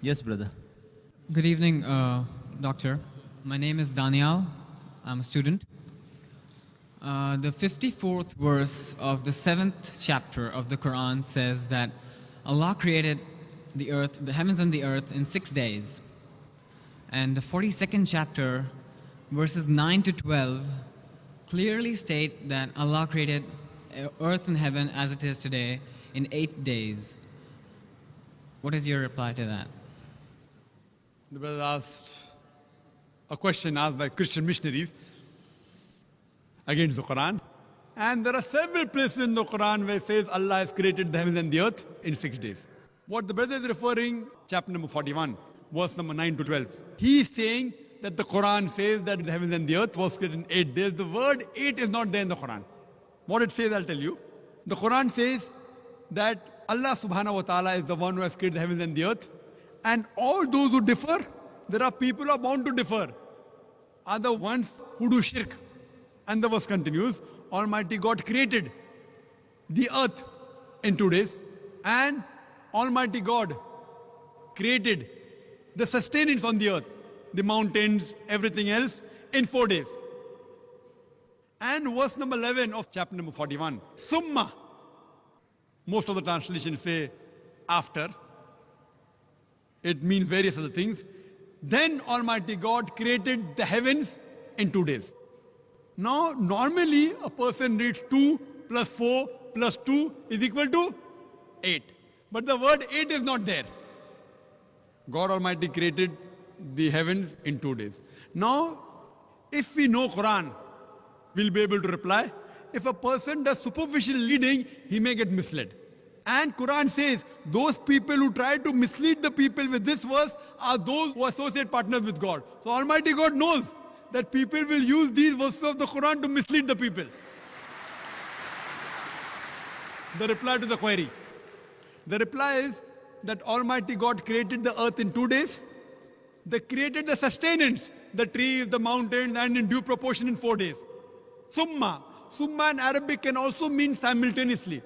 Yes, brother. Good evening, Doctor. My name is Daniel. I'm a student. The 54th verse of the 7th chapter of the Quran says that Allah created the earth, the heavens and the earth in 6 days. And the 42nd chapter, verses 9 to 12, clearly state that Allah created earth and heaven as it is today in 8 days. What is your reply to that? The brother asked a question asked by Christian missionaries against the Quran. And there are several places in the Quran where it says Allah has created the heavens and the earth in 6 days. What the brother is referring, chapter number 41, verse number 9 to 12. He is saying that the Quran says that the heavens and the earth was created in 8 days. The word 8 is not there in the Quran. What it says, I'll tell you. The Quran says that Allah subhanahu wa ta'ala is the one who has created the heavens and the earth. And all those who differ, there are people who are bound to differ, are the ones who do shirk. And the verse continues, Almighty God created the earth in 2 days, and Almighty God created the sustenance on the earth, the mountains, everything else, in 4 days. And verse number 11 of chapter number 41, Summa. Most of the translations say after. It means various other things. Then Almighty God created the heavens in 2 days. Now, normally a person reads 2 plus 4 plus 2 is equal to 8. But the word 8 is not there. God Almighty created the heavens in 2 days. Now, if we know Quran, we'll be able to reply. If a person does superficial reading, he may get misled. And Quran says, those people who try to mislead the people with this verse are those who associate partners with God. So Almighty God knows that people will use these verses of the Quran to mislead the people. The reply to the query. The reply is that Almighty God created the earth in 2 days. They created the sustenance, the trees, the mountains, and in due proportion in 4 days. Summa. Summa in Arabic can also mean simultaneously.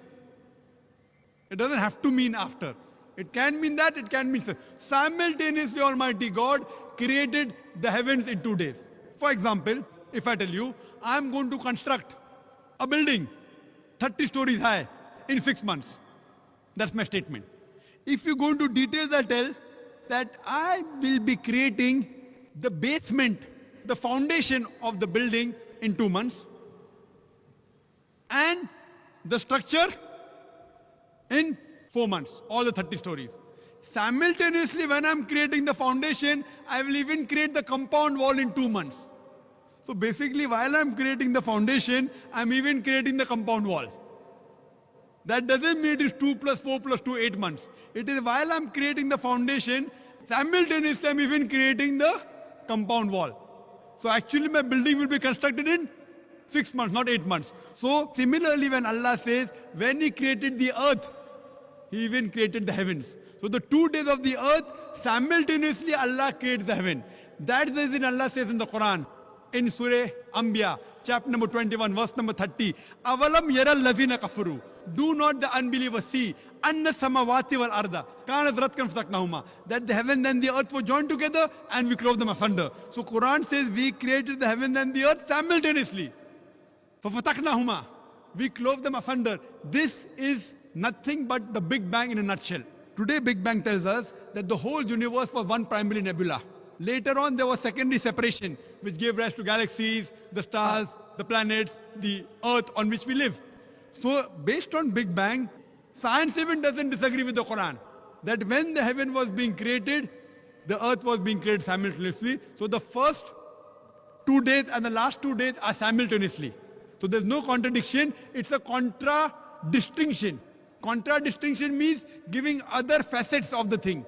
It doesn't have to mean after. It can mean that, it can mean simultaneously Almighty God created the heavens in 2 days. For example, if I tell you, I'm going to construct a building 30 stories high in 6 months. That's my statement. If you go into details, I tell that I will be creating the basement, the foundation of the building in 2 months, and the structure in 4 months, all the 30 stories. Simultaneously, when I'm creating the foundation, I will even create the compound wall in 2 months. So basically, while I'm creating the foundation, I'm even creating the compound wall. That doesn't mean it is 2 plus 4 plus 2, 8 months. It is while I'm creating the foundation, simultaneously I'm even creating the compound wall. So actually my building will be constructed in 6 months, not 8 months. So similarly, when Allah says, when He created the earth, He even created the heavens. So the 2 days of the earth, simultaneously Allah creates the heaven. That is the reason Allah says in the Quran, in Surah Anbiya, chapter number 21, verse number 30, Avalam yaral lazina kafaru. Do not the unbelievers see anna samawati wal arda kanat ratkan fataknahuma, that the heaven and the earth were joined together and we clove them asunder. So Quran says we created the heaven and the earth simultaneously. فَفَتَقْنَاهُمَا, we clove them asunder. This is nothing but the Big Bang in a nutshell. Today Big Bang tells us that the whole universe was one primary nebula. Later on there was secondary separation which gave rise to galaxies, the stars, the planets, the earth on which we live. So based on Big Bang, science even doesn't disagree with the Quran. That when the heaven was being created, the earth was being created simultaneously. So the first 2 days and the last 2 days are simultaneously. So there's no contradiction, it's a contradistinction. Contradistinction means giving other facets of the thing.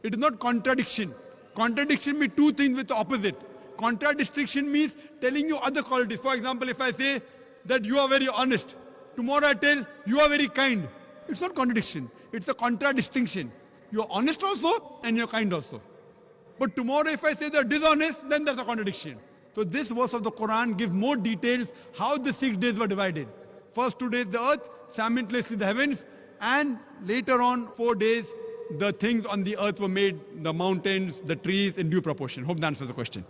It is not contradiction. Contradiction means two things with the opposite. Contradistinction means telling you other qualities. For example, if I say that you are very honest, tomorrow I tell you are very kind. It's not contradiction, it's a contradistinction. You are honest also and you are kind also. But tomorrow if I say they are dishonest, then there's a contradiction. So this verse of the Quran gives more details how the 6 days were divided. First 2 days the earth, simultaneously the heavens, and later on 4 days the things on the earth were made, the mountains, the trees, in due proportion. Hope that answers the question.